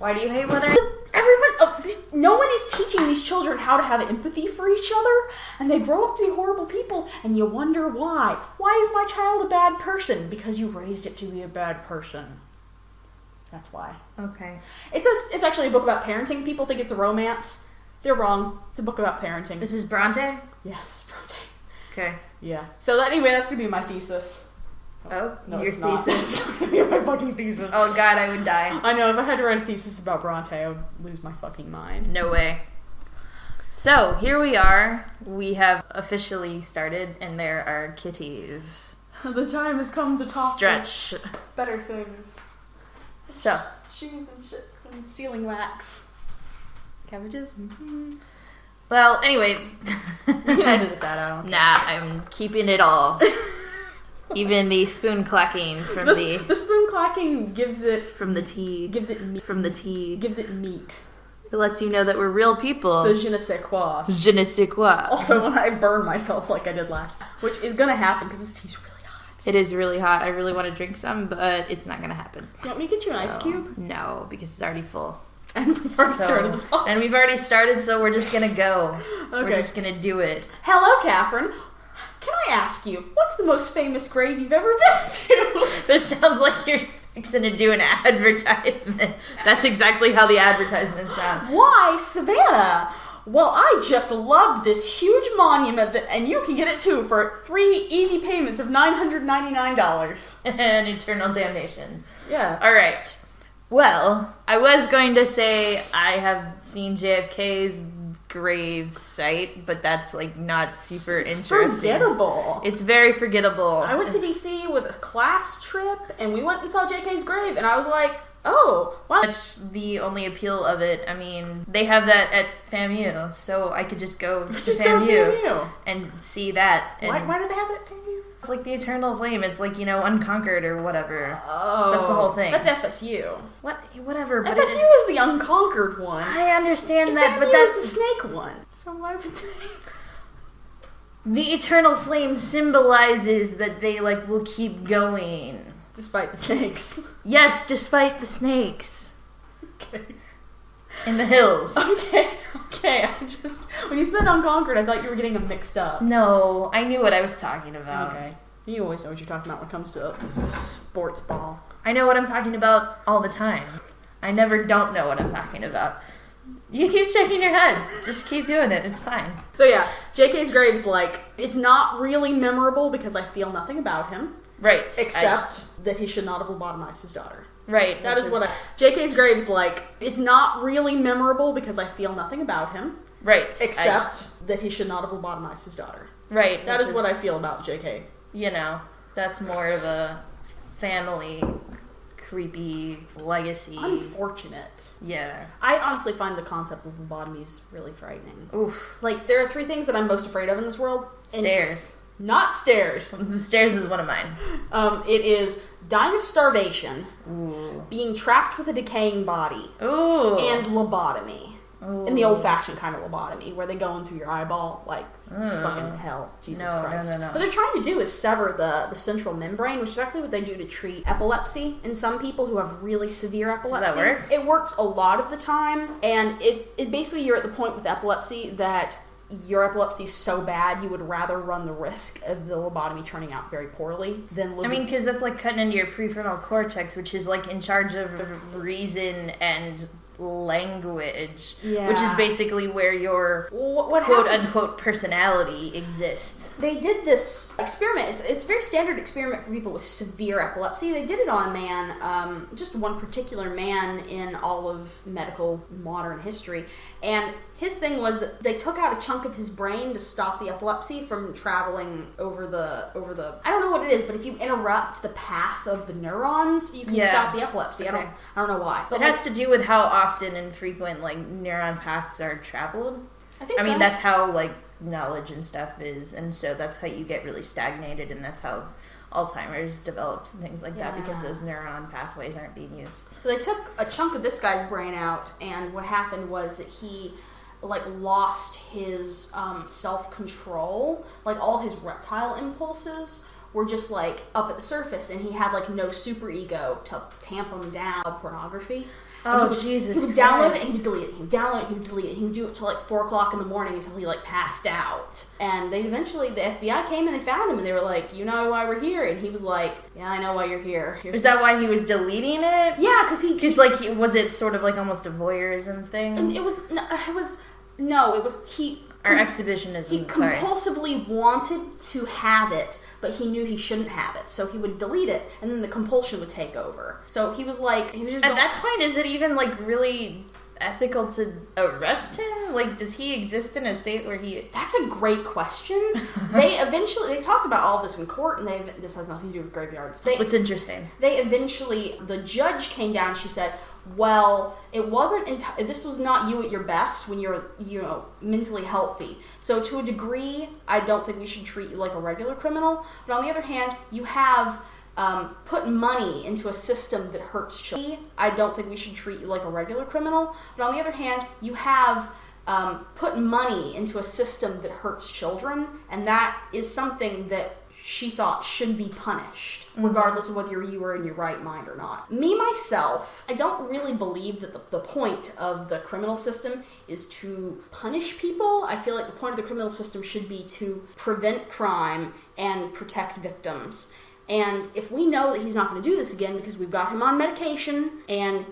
Why do you hate weather? No one is teaching these children how to have empathy for each other, and they grow up to be horrible people, and you wonder why. Why is my child a bad person? Because you raised it to be a bad person. That's why. Okay. It's actually a book about parenting. People think it's a romance. They're wrong. It's a book about parenting. This is Bronte? Yes, Bronte. Okay. Yeah. So anyway, that's going to be my thesis. Oh, no, your it's not. thesis. It's not going to be my fucking thesis. Oh god, I would die. I know, if I had to write a thesis about Bronte, I would lose my fucking mind. No way. So, here we are. We have officially started, and there are kitties. The time has come to talk Stretch. better things. So. Shoes and shits and sealing wax. Cabbages and beans. Well, anyway. You can edit that out. Nah, I'm keeping it all. Even the spoon clacking from the spoon clacking gives it from the tea. Gives it meat. From the tea. Gives it meat. It lets you know that we're real people. So je ne sais quoi. Je ne sais quoi. Also, when I burn myself like I did last, which is gonna happen because this tea's really hot. It is really hot. I really want to drink some, but it's not gonna happen. You want me to get you an ice cube? No, because it's already full. And we've already started. And we've already started, so we're just gonna go. Okay. We're just gonna do it. Hello, Catherine. Can I ask you, what's the most famous grave you've ever been to? This sounds like you're fixing to do an advertisement. That's exactly how the advertisements sound. Why, Savannah? Well, I just loved this huge monument, and you can get it too for 3 easy payments of $999. And eternal damnation. Yeah. All right. Well, I was going to say I have seen JFK's grave site, but that's like not super interesting. Forgettable. It's very forgettable. I went to DC with a class trip, and we went and saw JK's grave, and I was like, oh, wow. That's the only appeal of it. I mean, they have that at FAMU, so I could just go to FAMU and see that. And why do they have it at FAMU? It's like the Eternal Flame. It's like, Unconquered or whatever. Oh. That's the whole thing. That's FSU. Whatever. But FSU is the Unconquered one. I understand that, but FAMU that's is the snake one. So why would they... The Eternal Flame symbolizes that they, will keep going. Despite the snakes. Yes, despite the snakes. Okay. In the hills. Okay. When you said Unconquered, I thought you were getting them mixed up. No, I knew what I was talking about. Okay. You always know what you're talking about when it comes to sports ball. I know what I'm talking about all the time. I never don't know what I'm talking about. You keep shaking your head. Just keep doing it. It's fine. So yeah, JK's grave is it's not really memorable because I feel nothing about him. Right. Except that he should not have lobotomized his daughter. Right. That is what JK's grave is it's not really memorable because I feel nothing about him. Right. Except that he should not have lobotomized his daughter. Right. That is what I feel about JK. That's more of a family creepy legacy. Unfortunate. Yeah. I honestly find the concept of lobotomies really frightening. Oof. There are 3 things that I'm most afraid of in this world. Stairs. Not stairs. The stairs is one of mine. It is dying of starvation, Ooh. being trapped with a decaying body, Ooh. and lobotomy. Ooh. In the old-fashioned kind of lobotomy, where they go in through your eyeball, fucking hell, Jesus Christ. No. What they're trying to do is sever the central membrane, which is actually what they do to treat epilepsy in some people who have really severe epilepsy. Does that work? It works a lot of the time, and it basically, you're at the point with epilepsy that your epilepsy is so bad you would rather run the risk of the lobotomy turning out very poorly than live. Because that's like cutting into your prefrontal cortex, which is in charge of reason and language, which is basically where your quote-unquote personality exists. They did this experiment. It's a very standard experiment for people with severe epilepsy. They did it on a man, just one particular man in all of medical modern history, and his thing was that they took out a chunk of his brain to stop the epilepsy from traveling over the I don't know what it is, but if you interrupt the path of the neurons, you can stop the epilepsy. Okay. I don't know why. But it has to do with how often and frequent neuron paths are traveled. I think so. That's how knowledge and stuff is, and so that's how you get really stagnated, and that's how Alzheimer's develops and things like that, because those neuron pathways aren't being used. So they took a chunk of this guy's brain out, and what happened was that he lost his self-control. All his reptile impulses were just up at the surface, and he had no superego to tamp him down. Pornography. Oh, Jesus He would download it and he would delete it. He would download it, he would delete it. He would do it till like 4 o'clock in the morning until he like passed out. And they eventually, the FBI came and they found him and they were like, you know why we're here? And he was like, yeah, I know why you're here. Is that why he was deleting it? Yeah, because was it sort of like almost a voyeurism thing? And it was Or exhibitionism. He compulsively wanted to have it, but he knew he shouldn't have it. So he would delete it, and then the compulsion would take over. So he was just... At that point, is it even, like, really ethical to arrest him? Like, does he exist in a state where he... That's a great question. They talked about all this in court, and this has nothing to do with graveyards. What's interesting? The judge came down, she said, well, it wasn't this was not you at your best when you're, mentally healthy. So to a degree, I don't think we should treat you like a regular criminal. But on the other hand, you have put money into a system that hurts children. I don't think we should treat you like a regular criminal. But on the other hand, you have put money into a system that hurts children, and that is something that she thought should be punished, regardless of whether you were in your right mind or not. Me, myself, I don't really believe that the point of the criminal system is to punish people. I feel like the point of the criminal system should be to prevent crime and protect victims. And if we know that he's not going to do this again because we've got him on medication and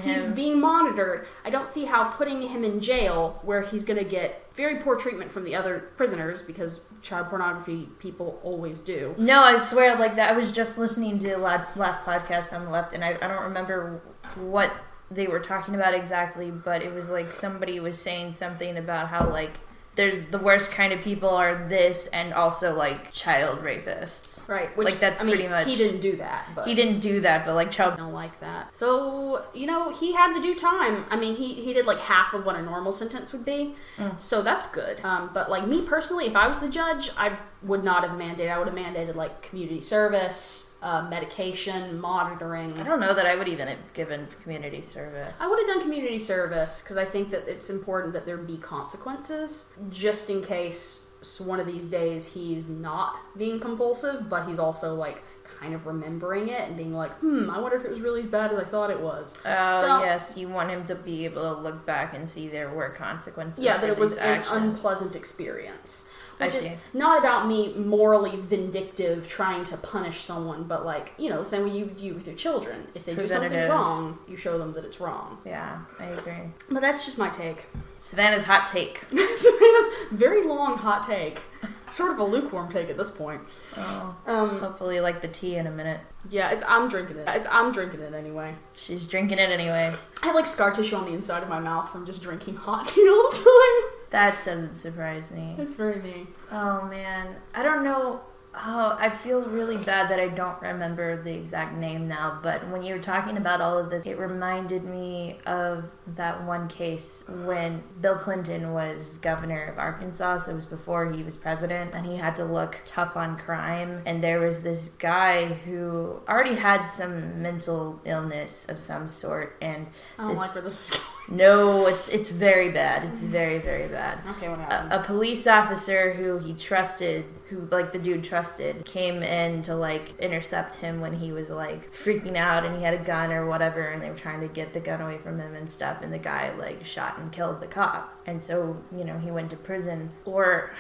he's being monitored, I don't see how putting him in jail where he's going to get very poor treatment from the other prisoners, because child pornography people always do. No, I swear, like that. I was just listening to the last podcast on the left, and I don't remember what they were talking about exactly, but it was like somebody was saying something about how like there's the worst kind of people are this, and also like child rapists. Right. Which, like that's pretty much. He didn't do that. But like child. Don't like that. So he had to do time. I mean, he did like half of what a normal sentence would be. So that's good. But like me personally, if I was the judge, I would not have mandated. I would have mandated like community service. Medication, monitoring. I don't know that I would even have given community service. I would have done community service because I think that it's important that there be consequences just in case one of these days he's not being compulsive, but he's also like kind of remembering it and being like, I wonder if it was really as bad as I thought it was. Oh, yes. You want him to be able to look back and see there were consequences. Yeah, that it was an unpleasant experience. Which is not about me morally vindictive trying to punish someone, but like, the same way you do with your children. If they do something wrong, you show them that it's wrong. Yeah, I agree. But that's just my take. Savannah's hot take. Savannah's very long hot take. Sort of a lukewarm take at this point. Oh. Hopefully like the tea in a minute. Yeah, I'm drinking it. I'm drinking it anyway. She's drinking it anyway. I have like scar tissue on the inside of my mouth from just drinking hot tea all the time. That doesn't surprise me. It's very me. Oh, man. I don't know. Oh, I feel really bad that I don't remember the exact name now, but when you were talking about all of this, it reminded me of that one case when Bill Clinton was governor of Arkansas, so it was before he was president, and he had to look tough on crime, and there was this guy who already had some mental illness of some sort, and I don't like where this is going. No, it's very bad. It's very, very bad. Okay, what happened? A police officer who he trusted, who like the dude trusted, came in to like intercept him when he was like freaking out and he had a gun or whatever, and they were trying to get the gun away from him and stuff, and the guy like shot and killed the cop. And so, he went to prison. Or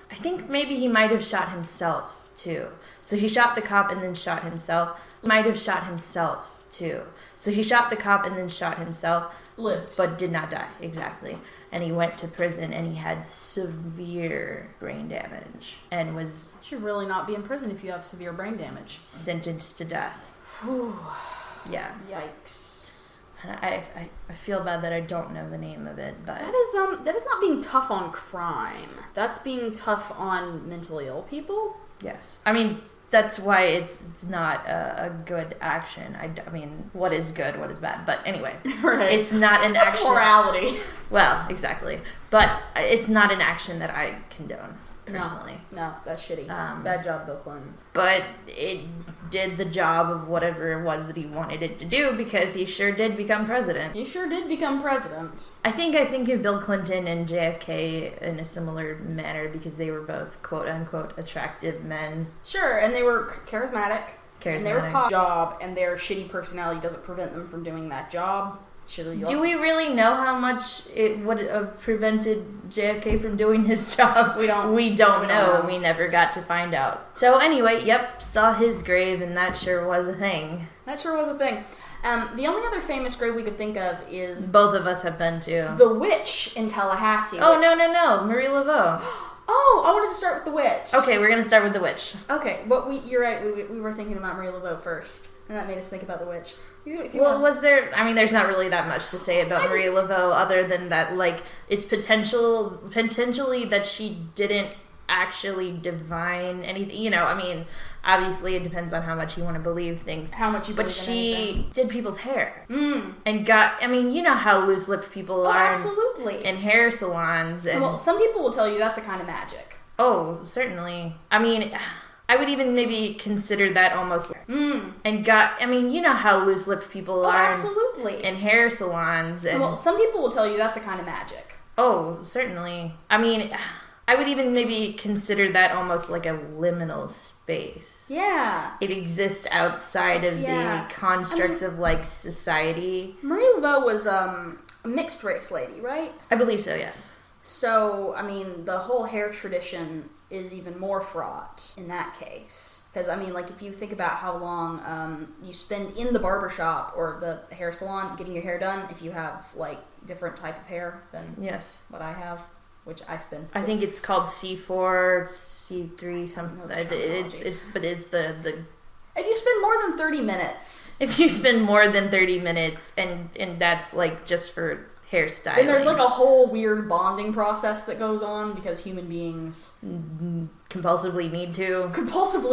I think maybe he might have shot himself too. So he shot the cop and then shot himself. Might have shot himself too. So he shot the cop and then shot himself. Lived. But did not die, exactly. And he went to prison and he had severe brain damage and was... You should really not be in prison if you have severe brain damage. Sentenced to death. Whew. Yeah. Yikes. And I feel bad that I don't know the name of it, but... That is not being tough on crime. That's being tough on mentally ill people. Yes. I mean... That's why it's not a good action. I mean, what is good, what is bad. But anyway, right. It's not an That's action. Morality. Well, exactly. But it's not an action that I condone, personally. No, that's shitty. Bad job, Bill Clinton. But it did the job of whatever it was that he wanted it to do, because he sure did become president. He sure did become president. I think of Bill Clinton and JFK in a similar manner, because they were both quote-unquote attractive men. Sure, and they were charismatic. And they were job, and their shitty personality doesn't prevent them from doing that job. Do we really know how much it would have prevented JFK from doing his job? We don't know. We never got to find out. So anyway, yep, saw his grave, and that sure was a thing. The only other famous grave we could think of is... Both of us have been to. The witch in Tallahassee. Oh, no. Marie Laveau. Oh, I wanted to start with the witch. Okay, we're going to start with the witch. Okay, but you're right. We were thinking about Marie Laveau first, and that made us think about the witch. There's not really that much to say about Marie Laveau other than that, like, it's potentially that she didn't actually divine anything. Obviously it depends on how much you want to believe things. How much you believe in anything. But she did people's hair. And how loose-lipped people are. Absolutely. In hair salons. And, well, some people will tell you that's a kind of magic. Oh, certainly. I would even maybe consider that almost... And how loose-lipped people are. Absolutely. In hair salons. And, well, some people will tell you that's a kind of magic. Oh, certainly. I would even maybe consider that almost like a liminal space. Yeah. It exists outside of the constructs of, like, society. Marie Laveau was a mixed race lady, right? I believe so, yes. So, the whole hair tradition is even more fraught in that case. Because, if you think about how long you spend in the barbershop or the hair salon getting your hair done, if you have, like, different type of hair than what I have. Which I spend. I think it's called C4, C3, something. It's the. If you spend more than 30 minutes. If you spend more than 30 minutes, and that's like just for hairstyling. And there's like a whole weird bonding process that goes on because human beings compulsively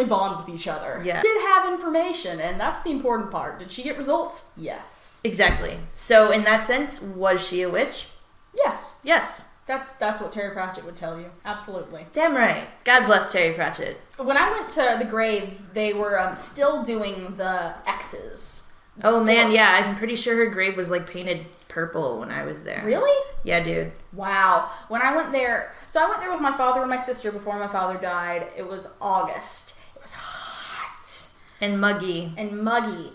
bond with each other. Yeah. Did have information, and that's the important part. Did she get results? Yes. Exactly. So in that sense, was she a witch? Yes. Yes. That's what Terry Pratchett would tell you. Absolutely. Damn right. God bless Terry Pratchett. When I went to the grave, they were still doing the X's. Oh man, yeah. I'm pretty sure her grave was like painted purple when I was there. Really? Yeah, dude. Wow. When I went there, so I went there with my father and my sister before my father died. It was August. It was hot. And muggy.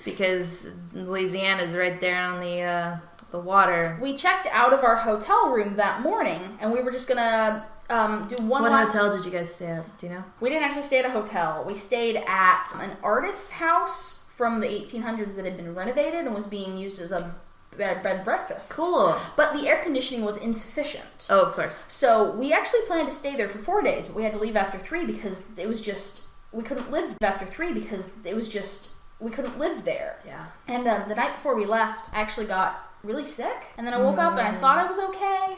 Because Louisiana's right there on the water. We checked out of our hotel room that morning, and we were just gonna do one What last... hotel did you guys stay at? Do you know? We didn't actually stay at a hotel. We stayed at an artist's house from the 1800s that had been renovated and was being used as a bed and breakfast. Cool. But the air conditioning was insufficient. Oh, of course. So we actually planned to stay there for 4 days, but we had to leave after 3 because it was just... We couldn't live there. Yeah. And the night before we left, I actually got really sick, and then I woke up and I thought I was okay,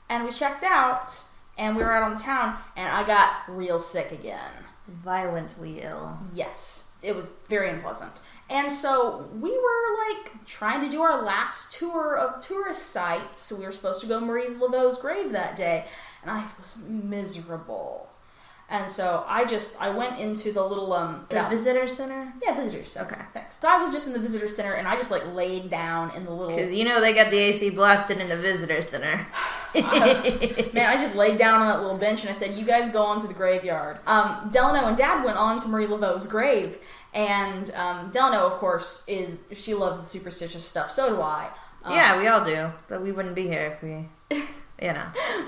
and we checked out, and we were out on the town, and I got real sick again. Violently ill. Yes. It was very unpleasant. And so we were, like, trying to do our last tour of tourist sites. We were supposed to go to Marie Laveau's grave that day, and I was miserable. And so I went into the little, The visitor center? Yeah, visitor center. Okay. Thanks. So I was just in the visitor center, and I just, like, laid down in the little... Because they got the AC blasted in the visitor center. Man, I just laid down on that little bench, and I said, you guys go on to the graveyard. Delano and Dad went on to Marie Laveau's grave, and Delano, of course, she loves the superstitious stuff. So do I. Yeah, we all do. But we wouldn't be here if we,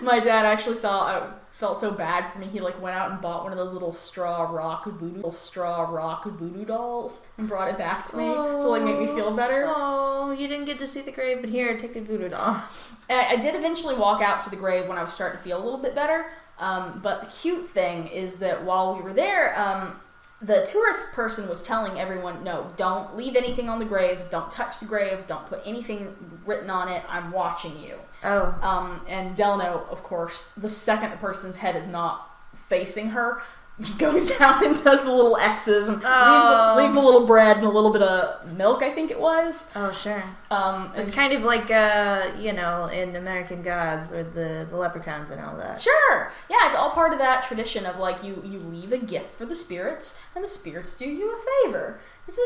My dad actually felt so bad for me. He like went out and bought one of those little straw rock voodoo dolls and brought it back to me to like make me feel better. Oh, you didn't get to see the grave, but here, take the voodoo doll. And I did eventually walk out to the grave when I was starting to feel a little bit better. But the cute thing is that while we were there, the tourist person was telling everyone, no, don't leave anything on the grave, don't touch the grave, don't put anything written on it, I'm watching you. Oh. And Delano, of course, the second the person's head is not facing her, he goes down and does the little X's and leaves a little bread and a little bit of milk, I think it was. Oh, sure. It's kind of like, in American Gods or the leprechauns and all that. Sure. Yeah, it's all part of that tradition of, like, you leave a gift for the spirits, and the spirits do you a favor. It's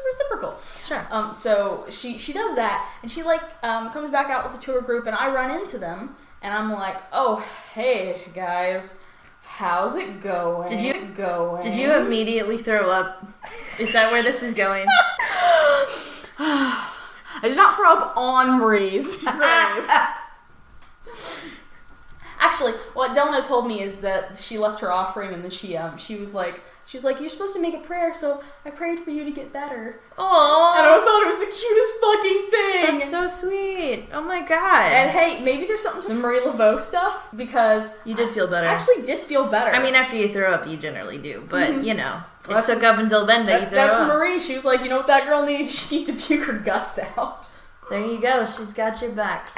reciprocal. Sure. So she does that, and she, like, comes back out with the tour group, and I run into them, and I'm like, oh, hey, guys. How's it going? Did you immediately throw up? Is that where this is going? I I did not throw up on Marie's grave. Actually, what Delano told me is that she left her offering and then she was like, you're supposed to make a prayer, so I prayed for you to get better. Aww. And I thought it was the cutest fucking thing. That's so sweet. Oh my god. And hey, maybe there's something to the Marie Laveau stuff, because you did feel better. I actually did feel better. I mean, after you throw up, you generally do, but you know, it took up until then that you threw up. That's Marie. She was like, you know what that girl needs? She needs to puke her guts out. There you go. She's got your back.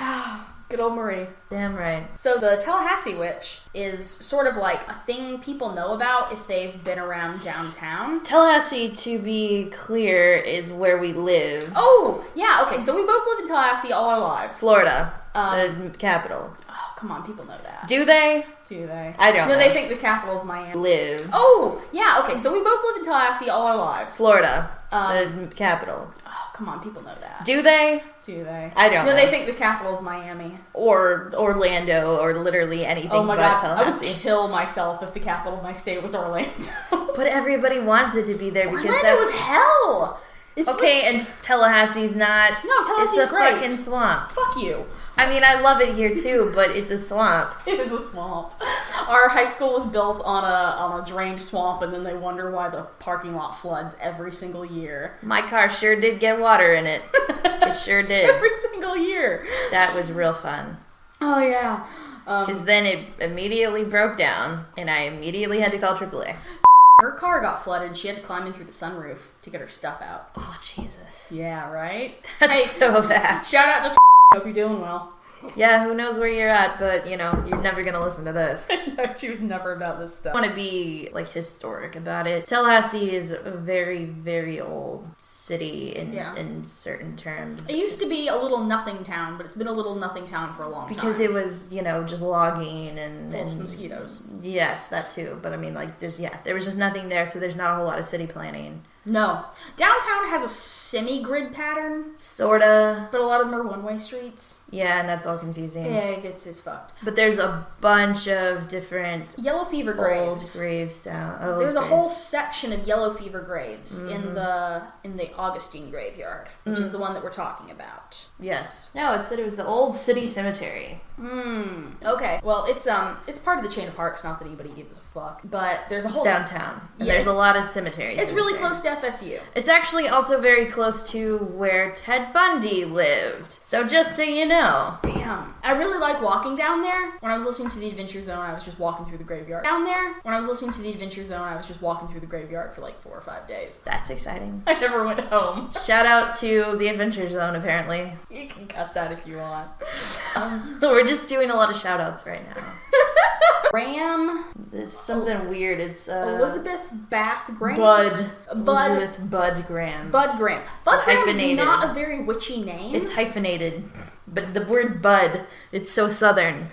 Good old Marie. Damn right. So the Tallahassee witch is sort of like a thing people know about if they've been around downtown. Tallahassee, to be clear, is where we live. Oh, yeah, okay. So we both live in Tallahassee all our lives. Florida, the capital. Oh, come on, people know that. Do they? Do they? I don't know. No, they think the capital is Miami. Live. Oh, yeah, okay. So we both live in Tallahassee all our lives. Florida, the capital. Oh, come on, people know that. Do they? Do they? I don't know. No, they think the capital is Miami. Or Orlando, or literally anything but Tallahassee. I would kill myself if the capital of my state was Orlando. But everybody wants it to be there because Orlando was hell! It's okay, and Tallahassee's not. No, Tallahassee's it's a great. fucking swamp. Fuck you. I mean, I love it here too, but it's a swamp. It is a swamp. Our high school was built on a drained swamp, and then they wonder why the parking lot floods every single year. My car sure did get water in it. It sure did. Every single year. That was real fun. Oh, yeah. Because then it immediately broke down, and I immediately had to call AAA. Her car got flooded. She had to climb in through the sunroof to get her stuff out. Oh, Jesus. Yeah, right? That's so bad. Shout out to hope you're doing well. Yeah, who knows where you're at, but, you know, you're never gonna listen to this. No, she was never about this stuff. I want to be, like, historic about it. Tallahassee is a very, very old city in certain terms. It used to be a little nothing town, but it's been a little nothing town for a long time. Because it was, you know, just logging and mosquitoes. Yes, that too. But I mean, like, there was just nothing there, so there's not a whole lot of city planning. No. Downtown has a semi-grid pattern. Sorta. But a lot of them are one-way streets. Yeah, and that's all confusing. Yeah, it's fucked. But there's a bunch of different yellow fever graves. Old graves down. There's a whole section of yellow fever graves in the Augustine graveyard, which is the one that we're talking about. Yes. No, it said it was the old city cemetery. Okay. Well, it's part of the chain of parks. Not that anybody gives a fuck, but there's a whole downtown. And there's a lot of cemeteries. It's really close to FSU. It's actually also very close to where Ted Bundy lived. So just so you know. Damn. I really like walking down there. When I was listening to The Adventure Zone, I was just walking through the graveyard. When I was listening to The Adventure Zone, I was just walking through the graveyard for like 4 or 5 days. That's exciting. I never went home. Shout out to The Adventure Zone, apparently. You can cut that if you want. We're just doing a lot of shout outs right now. Graham. There's something weird. It's Elizabeth Bath Graham. Elizabeth Bud Graham. Bud Graham. Bud Graham is not a very witchy name. It's hyphenated. But the word bud, it's so southern.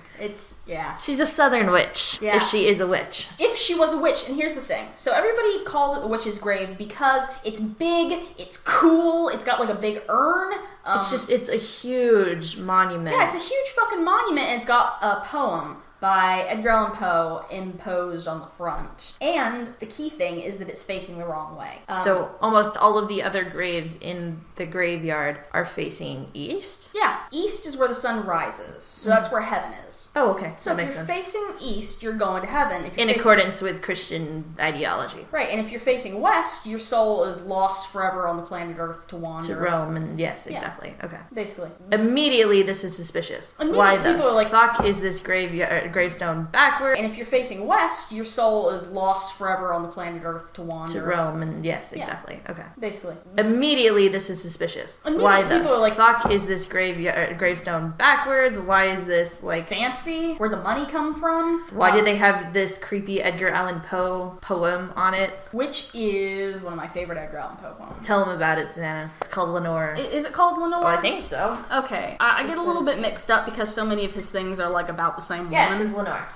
Yeah. She's a southern witch. Yeah. If she is a witch. If she was a witch, and here's the thing. So everybody calls it the witch's grave because it's big, it's cool, it's got like a big urn. It's a huge monument. Yeah, it's a huge fucking monument, and it's got a poem by Edgar Allan Poe imposed on the front. And the key thing is that it's facing the wrong way. So almost all of the other graves in the graveyard are facing east? Yeah, east is where the sun rises. So that's where heaven is. Oh, okay. So if you're facing east, you're going to heaven. In accordance with Christian ideology. Right, and if you're facing west, your soul is lost forever on the planet Earth to wander. To roam, and yes, exactly. Yeah. Okay. Basically. Immediately this is suspicious. Why the fuck is this gravestone backward? And if you're facing west, your soul is lost forever on the planet Earth to wander. To roam, and yes, exactly. Yeah. Okay. Basically. Immediately this is suspicious. Why the fuck is this gravestone backwards? Why is this like fancy? Where'd the money come from? Why did they have this creepy Edgar Allan Poe poem on it? Which is one of my favorite Edgar Allan Poe poems. Tell them about it, Savannah. It's called Lenore. Is it called Lenore? Oh, I think so. Okay. I get a little bit mixed up because so many of his things are like about the same woman. Yes, it's Lenore.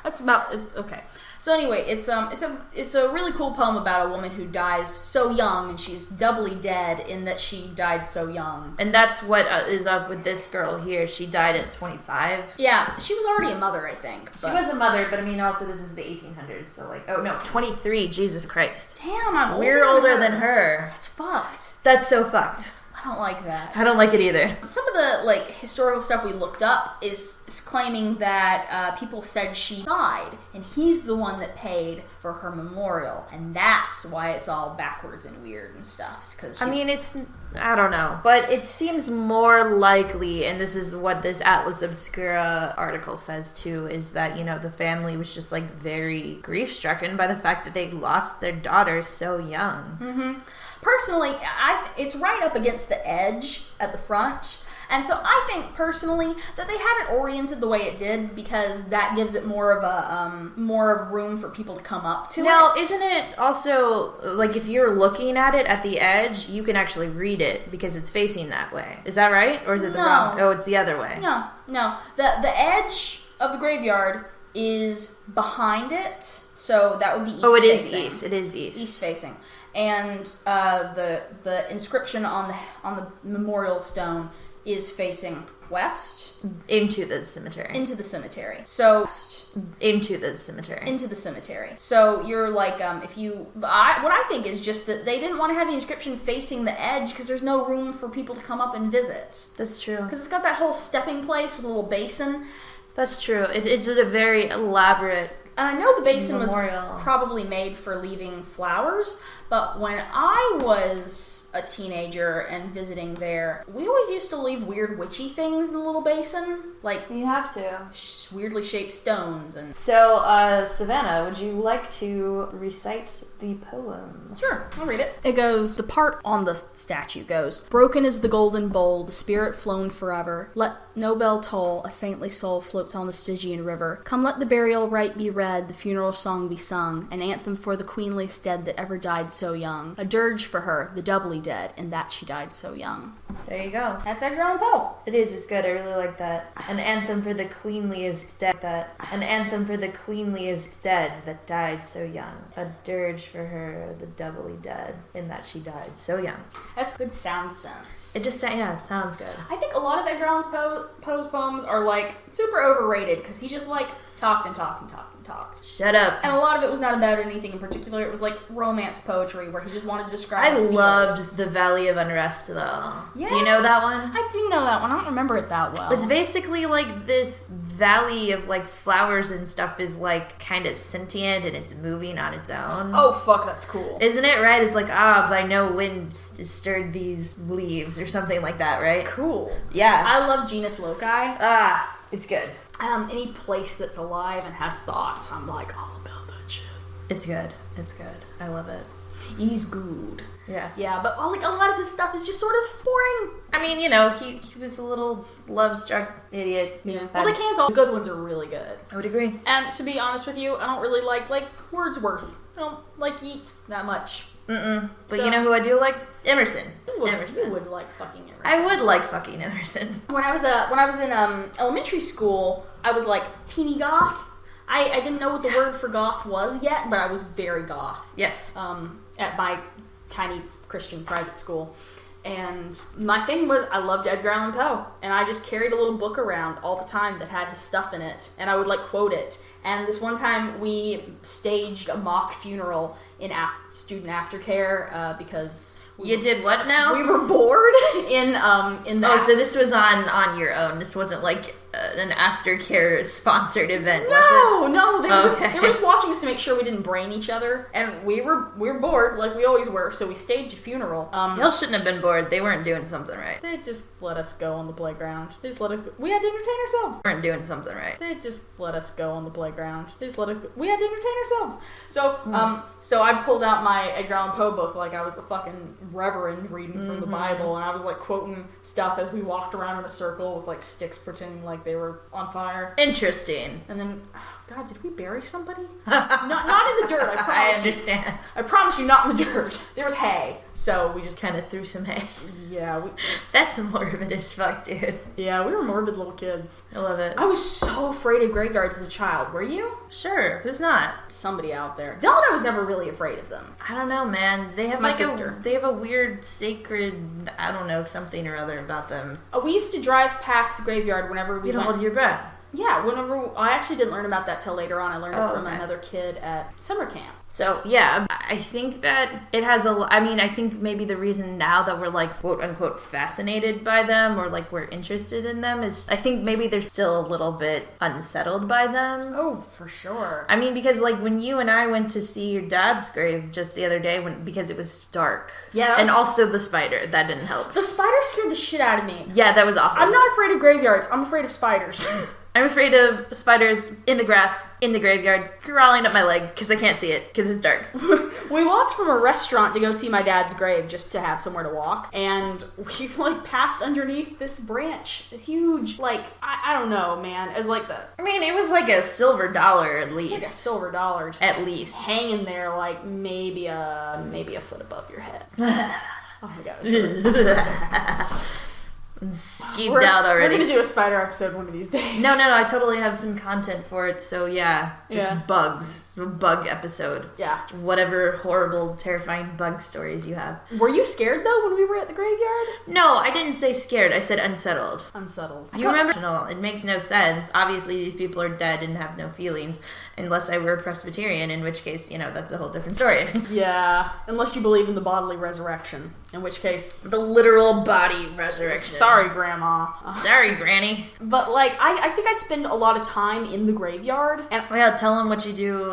Okay. So anyway, it's a really cool poem about a woman who dies so young, and she's doubly dead in that she died so young. And that's what is up with this girl here. She died at 25. Yeah, she was already a mother, I think. She was a mother, but I mean, also this is the 1800s, so like, 23. Jesus Christ. Damn, We're older than her. That's fucked. That's so fucked. I don't like that. I don't like it either. Some of the like historical stuff we looked up is claiming that people said she died, and he's the one that paid for her memorial, and that's why it's all backwards and weird and stuff. Because I mean, I don't know, but it seems more likely, and this is what this Atlas Obscura article says too, is that, you know, the family was just like very grief-stricken by the fact that they lost their daughter so young. Mm-hmm. Personally, it's right up against the edge at the front. And so I think, personally, that they had it oriented the way it did because that gives it more of room for people to come up to it. Now, isn't it also, like, if you're looking at it at the edge, you can actually read it because it's facing that way. Is that right? Or is it the wrong? Oh, it's the other way. No. The edge of the graveyard is behind it, so that would be east facing. Oh, it is east. It is east. East facing. And the inscription on the memorial stone is facing west into the cemetery. So into the cemetery. So you're like, what I think is just that they didn't want to have the inscription facing the edge because there's no room for people to come up and visit. That's true. Because it's got that whole stepping place with a little basin. That's true. It's a very elaborate. And I know the basin memorial. Was probably made for leaving flowers, but when I was a teenager and visiting there, we always used to leave weird witchy things in the little basin. Like, you have to. Weirdly shaped stones. And so, Savannah, would you like to recite the poem? Sure, I'll read it. It goes, the part on the statue goes, broken is the golden bowl, the spirit flown forever. Let no bell toll, a saintly soul floats on the Stygian river. Come let the burial rite be read, the funeral song be sung, an anthem for the queenliest dead that ever died so young. A dirge for her, the doubly dead, in that she died so young. There you go. That's Edgar Allan Poe. It is, it's good, I really like that. An anthem for the queenliest dead that died so young. A dirge for her, the doubly dead, in that she died so young. That's good sound sense. It just, sounds good. I think a lot of Edgar Allan Poe's poems are like super overrated because he just like talked and talked and talked and talked. Shut up. And a lot of it was not about anything in particular. It was like romance poetry where he just wanted to describe. I loved The Valley of Unrest though. Yeah. Do you know that one? I do know that one. I don't remember it that well. It's basically like this valley of like flowers and stuff is like kind of sentient and it's moving on its own. Oh fuck, that's cool. Isn't it right? It's like, by no wind stirred these leaves or something like that, right? Cool. Yeah. I love Genus Loci. It's good. Any place that's alive and has thoughts, I'm like all about that shit. It's good. It's good. I love it. He's good. Yes. Yeah, but like a lot of his stuff is just sort of boring. I mean, you know, he was a little love-struck idiot. Yeah. Well, they can't all. The good ones are really good. I would agree. And to be honest with you, I don't really like Wordsworth. I don't like Yeats that much. But so, you know who I do like? Emerson. You would like fucking Emerson. I would like fucking Emerson. When I was in elementary school, I was like teeny goth. I didn't know what the word for goth was yet, but I was very goth. Yes. At my tiny Christian private school. And my thing was I loved Edgar Allan Poe. And I just carried a little book around all the time that had his stuff in it. And I would like quote it. And this one time we staged a mock funeral in student aftercare because... You did what now? We were bored in the... Oh, so this was on your own. This wasn't like an aftercare sponsored event, was it? No. They were just watching us to make sure we didn't brain each other. And we were bored, like we always were, so we staged a funeral. Y'all shouldn't have been bored. They weren't doing something right. They just let us go on the playground. We had to entertain ourselves. Weren't doing something right. They just let us go on the playground. We had to entertain ourselves. So I pulled out my Edgar Allan Poe book like I was the fucking reverend reading from the Bible, and I was like quoting stuff as we walked around in a circle with like sticks pretending like they were on fire. Interesting. And then, God, did we bury somebody? not in the dirt, I promise. I understand. I promise you, not in the dirt. There was hay, so we just kind of threw some hay. Yeah. That's morbid as fuck, dude. Yeah, we were morbid little kids. I love it. I was so afraid of graveyards as a child. Were you? Sure. Who's not? Somebody out there. Delano was never really afraid of them. I don't know, man. They have my sister. They have a weird sacred, I don't know, something or other about them. We used to drive past the graveyard whenever we You don't went. hold your breath. Yeah, whenever I actually didn't learn about that till later on. I learned it from another kid at summer camp. So, yeah, I think that it has I think maybe the reason now that we're, like, quote-unquote fascinated by them or, like, we're interested in them is I think maybe they're still a little bit unsettled by them. Oh, for sure. I mean, because, like, when you and I went to see your dad's grave just the other day because it was dark. Yeah. And also the spider. That didn't help. The spider scared the shit out of me. Yeah, that was awful. I'm not afraid of graveyards. I'm afraid of spiders. I'm afraid of spiders in the grass, in the graveyard, crawling up my leg because I can't see it because it's dark. We walked from a restaurant to go see my dad's grave just to have somewhere to walk. And we, like, passed underneath this branch. Huge, like, I don't know, man. It was like I mean, it was like a silver dollar at least. It's like a silver dollar. At least. Hanging there, like, maybe a foot above your head. Oh my god. It's skeeved out already. We're gonna do a spider episode one of these days. No, I totally have some content for it, so bugs. A bug episode. Yeah. Just whatever horrible, terrifying bug stories you have. Were you scared, though, when we were at the graveyard? No, I didn't say scared, I said unsettled. Unsettled. You remember? No, it makes no sense. Obviously, these people are dead and have no feelings. Unless I were a Presbyterian, in which case, that's a whole different story. Yeah, unless you believe in the bodily resurrection, in which case... The literal body resurrection. Sorry, Grandma. Sorry, Granny. But, like, I think I spend a lot of time in the graveyard. And tell them what you do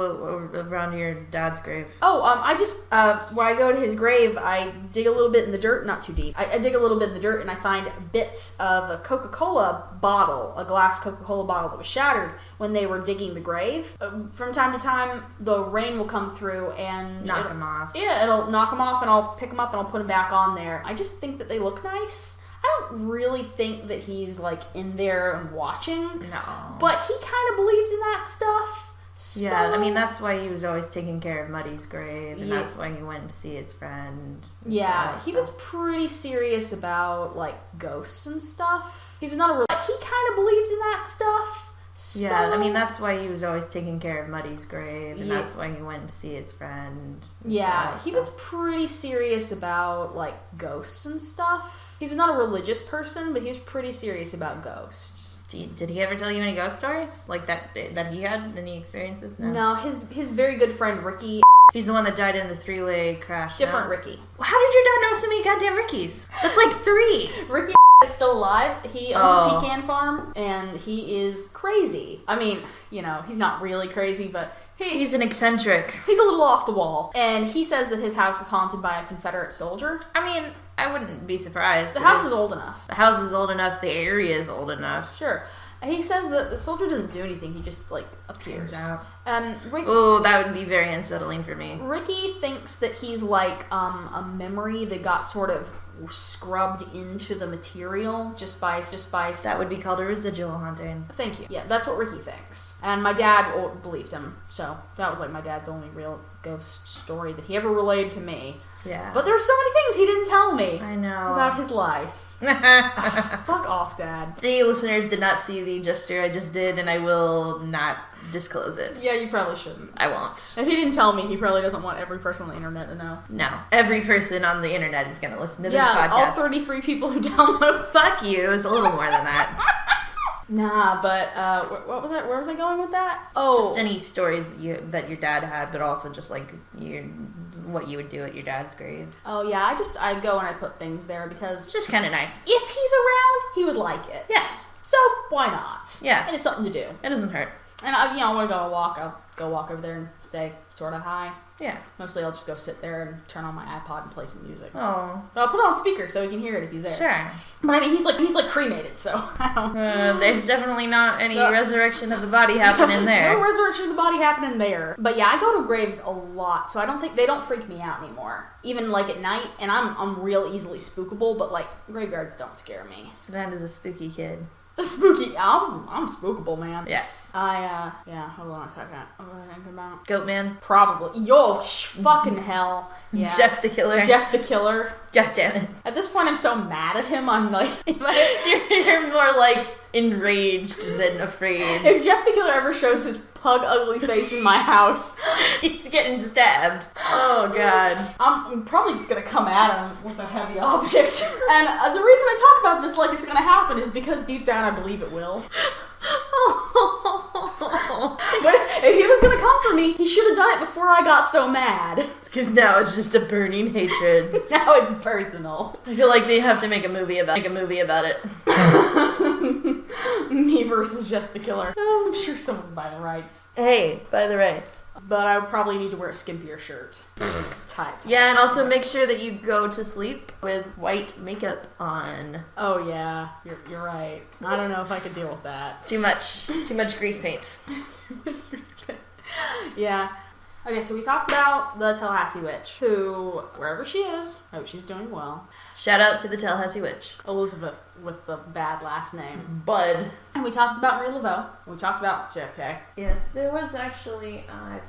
around your dad's grave. I just, when I go to his grave, I dig a little bit in the dirt, not too deep. I dig a little bit in the dirt and I find bits of a Coca-Cola bottle, a glass Coca-Cola bottle that was shattered when they were digging the grave. From time to time, the rain will come through and... Knock them off. Yeah, it'll knock them off and I'll pick them up and I'll put them back on there. I just think that they look nice. I don't really think that he's, like, in there and watching. No. But he kind of believed in that stuff. So... Yeah, I mean, that's why he was always taking care of Muddy's grave, and that's why he went to see his friend. Yeah, he was pretty serious about, like, ghosts and stuff. He was not a real... He kind of believed in that stuff. So... Yeah, I mean, that's why he was always taking care of Muddy's grave, and that's why he went to see his friend. Yeah, he was pretty serious about, like, ghosts and stuff. He was not a religious person, but he was pretty serious about ghosts. Did he ever tell you any ghost stories? Like, that he had? Any experiences? No, his very good friend, Ricky... He's the one that died in the three-way crash. Different Ricky. How did your dad know so many goddamn Rickies? That's like 3. Ricky is still alive. He owns a pecan farm, and he is crazy. I mean, he's not really crazy, but... He's an eccentric. He's a little off the wall. And he says that his house is haunted by a Confederate soldier. I mean, I wouldn't be surprised. The house is old enough. The house is old enough. The area is old enough. Sure. He says that the soldier doesn't do anything. He just, like, appears. Out. Oh, that would be very unsettling for me. Ricky thinks that he's like a memory that got sort of scrubbed into the material just by. That would be called a residual haunting. Thank you. Yeah, that's what Ricky thinks. And my dad believed him, so that was like my dad's only real ghost story that he ever relayed to me. Yeah. But there's so many things he didn't tell me. I know. About his life. Fuck off, Dad. The listeners did not see the gesture I just did, and I will not disclose it. Yeah, you probably shouldn't. I won't. If he didn't tell me, he probably doesn't want every person on the internet to know. No. Every person on the internet is going to listen to this podcast. Yeah, all 33 people who download. Fuck you. It's a little more than that. Nah, but what was I? Where was I going with that? Oh, just any stories that your dad had, but also just like what you would do at your dad's grave. Oh yeah, I go and I put things there because it's just kind of nice. If he's around, he would like it. Yes. So why not? Yeah, and it's something to do. It doesn't hurt. And I want to go walk. I'll go walk over there and say sort of hi. Yeah. Mostly I'll just go sit there and turn on my iPod and play some music. Oh. But I'll put it on speaker so he can hear it if he's there. Sure. But I mean, he's like cremated, so. There's definitely not any resurrection of the body happening there. No resurrection of the body happening there. But yeah, I go to graves a lot, so I don't think they don't freak me out anymore. Even like at night, and I'm real easily spookable, but like graveyards don't scare me. Savannah's a spooky kid. Spooky. I'm spookable, man. Yes. Yeah, hold on a second. What was I thinking about? Goatman? Probably. Yo, fucking hell. Yeah. Jeff the Killer. Jeff the Killer. God damn it. At this point, I'm so mad at him, I'm like... you're more like enraged than afraid. If Jeff the Killer ever shows his pug ugly face in my house... He's getting stabbed. Oh, God. I'm probably just gonna come at him with a heavy object. And the reason I talk about this like it's gonna happen is because deep down I believe it will. Oh. If he was gonna come for me, he should have done it before I got so mad. Because now it's just a burning hatred. Now it's personal. I feel like they have to make a movie about it. Me versus Jeff the Killer. Oh, I'm sure someone would buy the rights. Hey, buy the rights. But I would probably need to wear a skimpier shirt. Tight. Yeah, and also make sure that you go to sleep with white makeup on. Oh yeah, you're right. I don't know if I could deal with that. Too much grease paint. Too much grease paint. Yeah. Okay, so we talked about the Tallahassee Witch, who, wherever she is, I hope she's doing well. Shout out to the Tallahassee Witch. Elizabeth with the bad last name. Bud. And we talked about Marie Laveau. We talked about JFK. Yes. There was actually...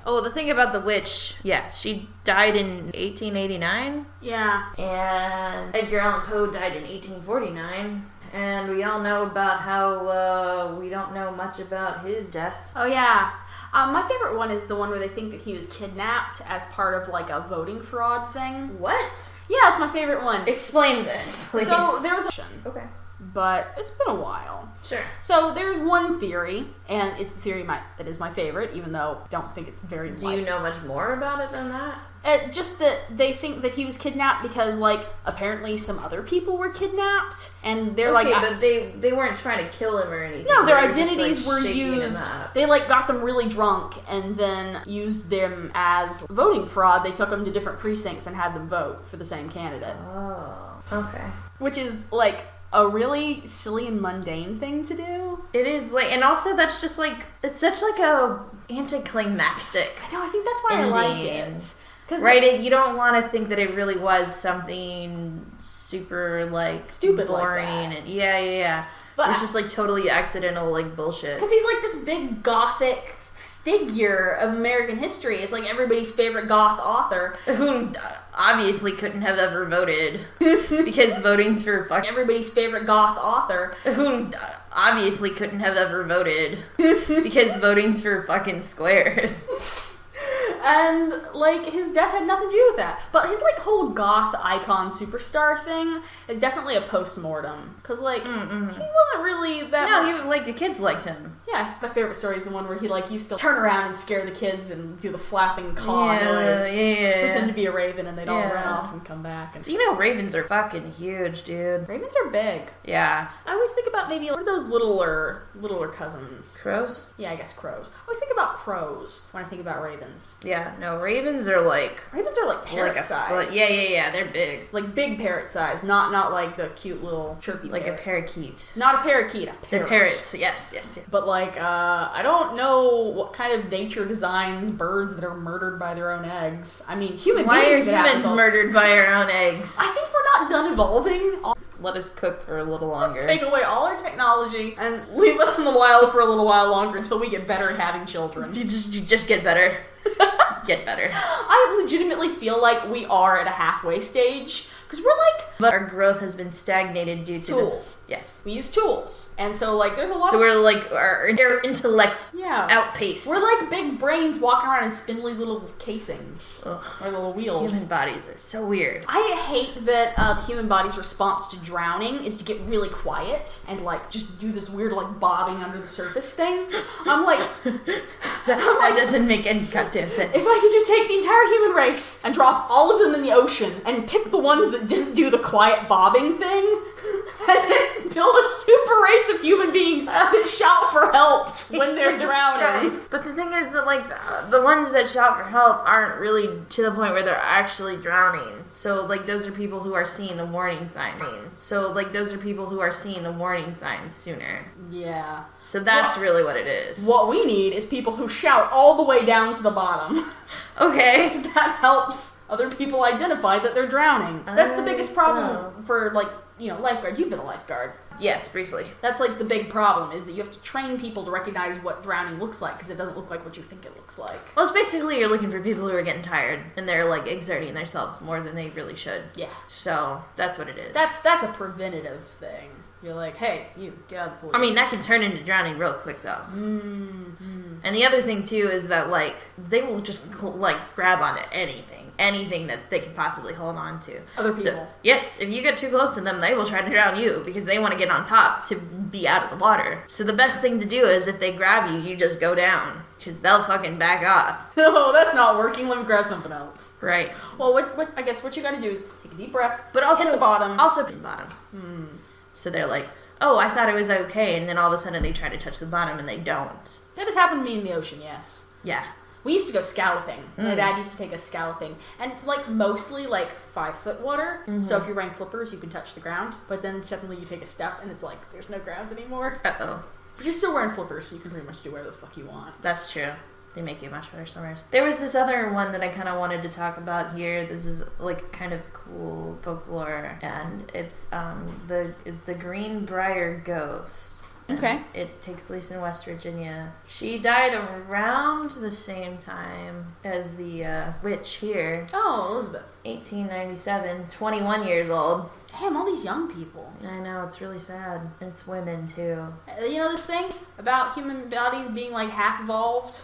the thing about the witch, yeah, she died in 1889. Yeah. And Edgar Allan Poe died in 1849. And we all know about how we don't know much about his death. Oh, yeah. My favorite one is the one where they think that he was kidnapped as part of, like, a voting fraud thing. What? Yeah, it's my favorite one. Explain this, please. So, there was a... Okay. But it's been a while. Sure. So, there's one theory, and it's the theory that is my favorite, even though I don't think it's very Do you know much more about it than that? Just that they think that he was kidnapped because, like, apparently some other people were kidnapped, and they're okay, but they weren't trying to kill him or anything. No, their they identities just, were used. They, like, got them really drunk and then used them as voting fraud. They took them to different precincts and had them vote for the same candidate. Oh, okay. Which is, like, a really silly and mundane thing to do. It is, like, and also that's just, like, it's such, like, a anticlimactic I know, I think that's why I like it. Right, you don't want to think that it really was something super, like, stupid, boring, like that. And yeah. But it's just, like, totally accidental, like, bullshit. Because he's, like, this big gothic figure of American history. It's, like, everybody's favorite goth author. Who obviously couldn't have ever voted. Because voting's for fucking... Everybody's favorite goth author. Who obviously couldn't have ever voted. Because voting's for fucking squares. And, like, his death had nothing to do with that. But his, like, whole goth icon superstar thing is definitely a post-mortem. Because, like, he wasn't really that... No, even, like, the kids liked him. Yeah, my favorite story is the one where he, like, used to turn around and scare the kids and do the flapping caw noise. Yeah. Pretend to be a raven and they'd all run off and come back. And... Do you know ravens are fucking huge, dude? Ravens are big. Yeah. I always think about maybe, what are those littler cousins? Crows? Yeah, I guess crows. I always think about crows when I think about ravens. Yeah, no, ravens are like parrot size. Yeah, they're big. Like big parrot size, not like the cute little chirpy like parrot. A parakeet. Not a parakeet, a parrot. They're parrots, yes. But like, I don't know what kind of nature designs birds that are murdered by their own eggs. I mean, Why are humans murdered by our own eggs? I think we're not done evolving. Let us cook for a little longer. Take away all our technology and leave us in the wild for a little while longer until we get better at having children. You just get better. Get better. I legitimately feel like we are at a halfway stage. Because we're like... But our growth has been stagnated due to... Tools. Yes. We use tools. And so, like, there's a lot So we're like... Our intellect outpaced. We're like big brains walking around in spindly little casings. Ugh. Or little wheels. Human bodies are so weird. I hate that the human body's response to drowning is to get really quiet and, like, just do this weird, like, bobbing under the surface thing. I'm like... that doesn't make any goddamn sense. If I could just take the entire human race and drop all of them in the ocean and pick the ones that didn't do the quiet bobbing thing and then build a super race of human beings that shout for help when they're drowning. But the thing is that, like, the ones that shout for help aren't really to the point where they're actually drowning. So, like, those are people who are seeing the warning signs. Sooner. Yeah. So that's really what it is. What we need is people who shout all the way down to the bottom. Okay. Because that helps other people identify that they're drowning. That's the biggest problem for, like, you know, lifeguards. You've been a lifeguard. Yes, briefly. That's, like, the big problem, is that you have to train people to recognize what drowning looks like, because it doesn't look like what you think it looks like. Well, it's basically you're looking for people who are getting tired, and they're, like, exerting themselves more than they really should. Yeah. So, that's what it is. That's a preventative thing. You're like, hey, you, get out of the pool. I mean, that can turn into drowning real quick, though. Mm-hmm. And the other thing, too, is that, like, they will just, like, grab onto anything. anything that they can possibly hold on to. Other people. So, yes, if you get too close to them, they will try to drown you because they want to get on top to be out of the water. So the best thing to do is if they grab you, you just go down because they'll fucking back off. No, that's not working. Let me grab something else. Right. Well, what I guess what you got to do is take a deep breath, but also hit the bottom. Also hit the bottom. So they're like, oh, I thought it was okay, and then all of a sudden they try to touch the bottom and they don't. That has happened to me in the ocean, yes. Yeah. We used to go scalloping. My dad used to take us scalloping. And it's like mostly like 5-foot water. So if you're wearing flippers, you can touch the ground. But then suddenly you take a step and it's like, there's no ground anymore. Uh-oh. But you're still wearing flippers, so you can pretty much do whatever the fuck you want. That's true. They make you much better swimmers. There was this other one that I kind of wanted to talk about here. This is like kind of cool folklore. And it's the Greenbrier Ghost. Okay. It takes place in West Virginia. She died around the same time as the witch here. Oh, Elizabeth. 1897. 21 years old. Damn, all these young people. I know, it's really sad. It's women, too. You know this thing about human bodies being like half evolved?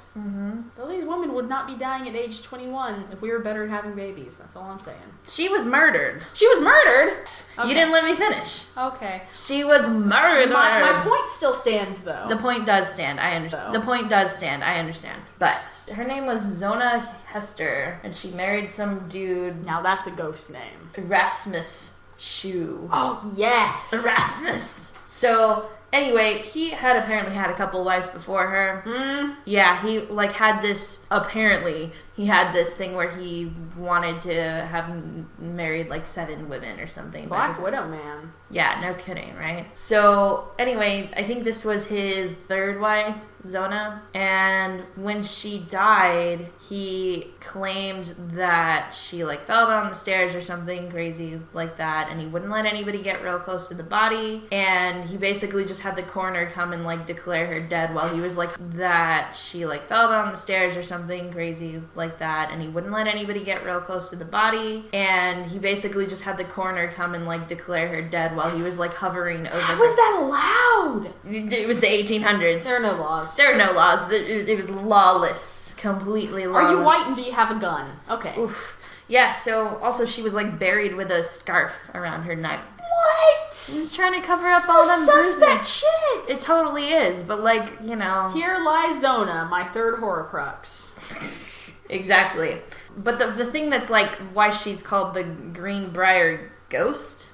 All these women would not be dying at age 21 if we were better at having babies. That's all I'm saying. She was murdered. She was murdered? Okay. You didn't let me finish. Okay. She was murdered. My point still stands, though. The point does stand. I understand. The point does stand. I understand. But her name was Zona Hester, and she married some dude. Now that's a ghost name. Erasmus Chew. Oh, yes. Erasmus. So, anyway, he had apparently had a couple wives before her. Yeah, he, like, had this, apparently, he had this thing where he wanted to have married, like, 7 women or something. Black Widow man. Yeah, no kidding, right? So, anyway, I think this was his 3rd wife, Zona, and when she died, he claimed that she, like, fell down the stairs or something crazy like that, and he wouldn't let anybody get real close to the body, and he basically just had the coroner come and, like, declare her dead while he was, like, that she, like, fell down the stairs or something crazy like that, and he wouldn't let anybody get real close to the body, and he basically just had the coroner come and, like, declare her dead while he was, like, hovering over How was that allowed? It was the 1800s. There are no laws. There are no laws. It was lawless. Completely lawless. Are you white and do you have a gun? Okay. Oof. Yeah, so also she was, like, buried with a scarf around her neck. What? He's trying to cover up all them suspect bruises. shit. It totally is, but, like, you know. Here lies Zona, my 3rd Horcrux. Exactly. But the thing that's, like, why she's called the Greenbrier Ghost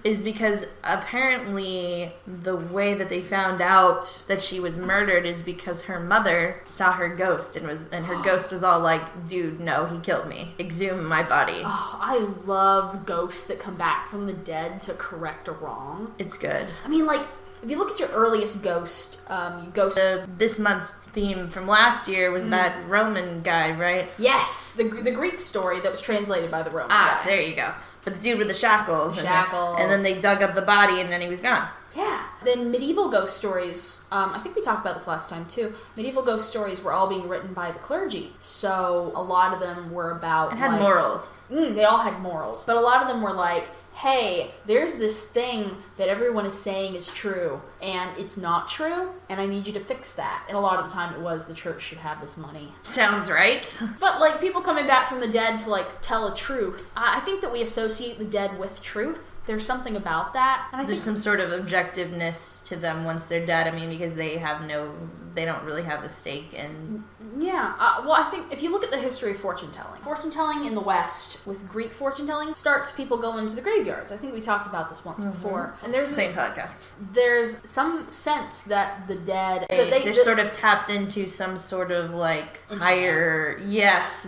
is because apparently the way that they found out that she was murdered is because her mother saw her ghost and her ghost was all like, dude, no, he killed me. Exhume my body. Oh, I love ghosts that come back from the dead to correct a wrong. It's good. I mean, like, if you look at your earliest ghost, this month's theme from last year was that Roman guy, right? Yes, the Greek story that was translated by the Roman guy. There you go. But the dude with the shackles. Shackles. And then they dug up the body and then he was gone. Yeah. Then medieval ghost stories, I think we talked about this last time too. Medieval ghost stories were all being written by the clergy. So a lot of them were about... It had morals. They all had morals. But a lot of them were like, hey, there's this thing that everyone is saying is true, and it's not true, and I need you to fix that. And a lot of the time it was the church should have this money. Sounds right. But, like, people coming back from the dead to, like, tell a truth. I think that we associate the dead with truth. There's something about that. And There's some sort of objectiveness to them once they're dead. I mean, because they don't really have a stake in... Yeah. Well, I think if you look at the history of fortune-telling in the West, with Greek fortune-telling, starts people going to the graveyards. I think we talked about this once before. And there's Same podcast. There's some sense that the dead... They're sort of tapped into some sort of, like, higher... Yes.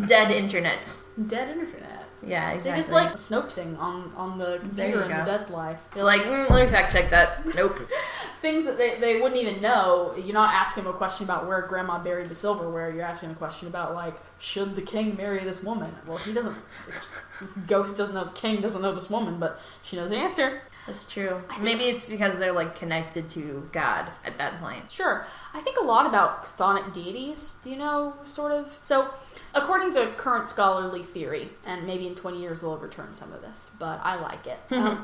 Dead internet. Dead internet. Yeah, exactly. They just like snopesing on the computer in the dead life. They're like, let me fact check that. Nope. Things that they wouldn't even know. You're not asking them a question about where grandma buried the silverware. You're asking a question about, like, should the king marry this woman? Well, he doesn't. This ghost doesn't know, the king doesn't know this woman, but she knows the answer. That's true. Maybe it's because they're, like, connected to God at that point. Sure. I think a lot about chthonic deities. Do you know, sort of? So, according to current scholarly theory, and maybe in 20 years they'll overturn some of this, but I like it.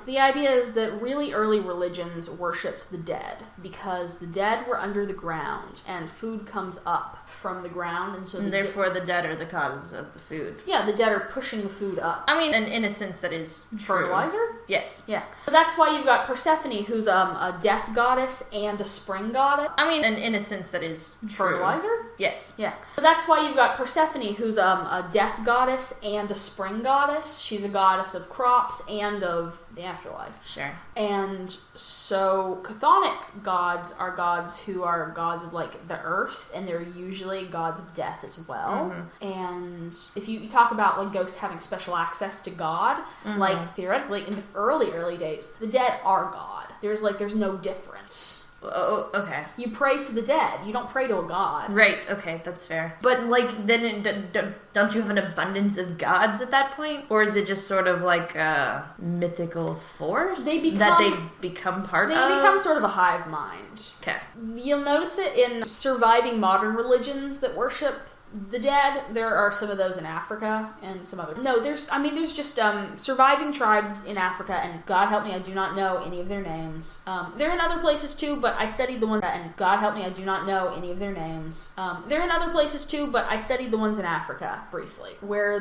The idea is that really early religions worshipped the dead because the dead were under the ground and food comes up from the ground, and so therefore the dead are the cause of the food. Yeah, the dead are pushing the food up. I mean, and in a sense that is fertilizer? True. Yes. Yeah. So that's why you've got Persephone, who's a death goddess and a spring goddess. I mean, and in a sense that is fertilizer? True. Yes. Yeah. So that's why you've got Persephone, who's a death goddess and a spring goddess. She's a goddess of crops and of the afterlife. Sure. And so chthonic gods are gods who are gods of like the earth, and they're usually gods of death as well. And if you talk about like ghosts having special access to God, like theoretically in the early days, the dead are God. There's no difference. Oh, okay. You pray to the dead. You don't pray to a god. Right, okay, that's fair. But, like, then don't you have an abundance of gods at that point? Or is it just sort of like a mythical force that they become part of? They become sort of a hive mind. Okay. You'll notice it in surviving modern religions that worship the dead. There are some of those in Africa and some other. No, there's just surviving tribes in Africa, and God help me, I do not know any of their names. They're in other places too, but I studied the ones, and God help me, I do not know any of their names. They're in other places too, but I studied the ones in Africa briefly, where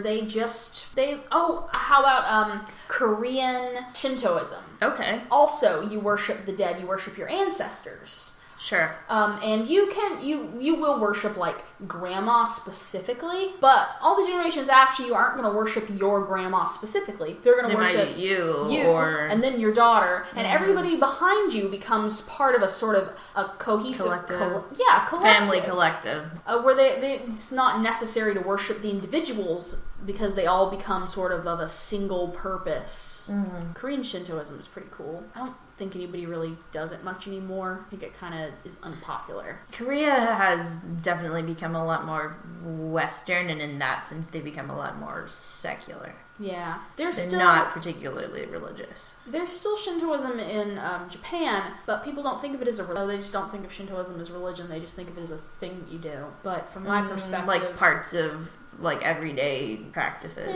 how about Korean Shintoism? Okay. Also, you worship the dead, you worship your ancestors. Sure. And you will worship like grandma specifically, but all the generations after you aren't going to worship your grandma specifically. They're going to worship you, and then your daughter, and everybody behind you becomes part of a sort of a cohesive collective. Family collective. Where it's not necessary to worship the individuals because they all become sort of a single purpose. Korean Shintoism is pretty cool. I don't think anybody really does it much anymore. I think it kind of is unpopular. Korea has definitely become a lot more Western, and in that sense they become a lot more secular. Yeah. They're still not particularly religious. There's still Shintoism in Japan, but people don't think of it as a religion. They just don't think of Shintoism as religion. They just think of it as a thing that you do. But from my perspective... Like parts of like everyday practices.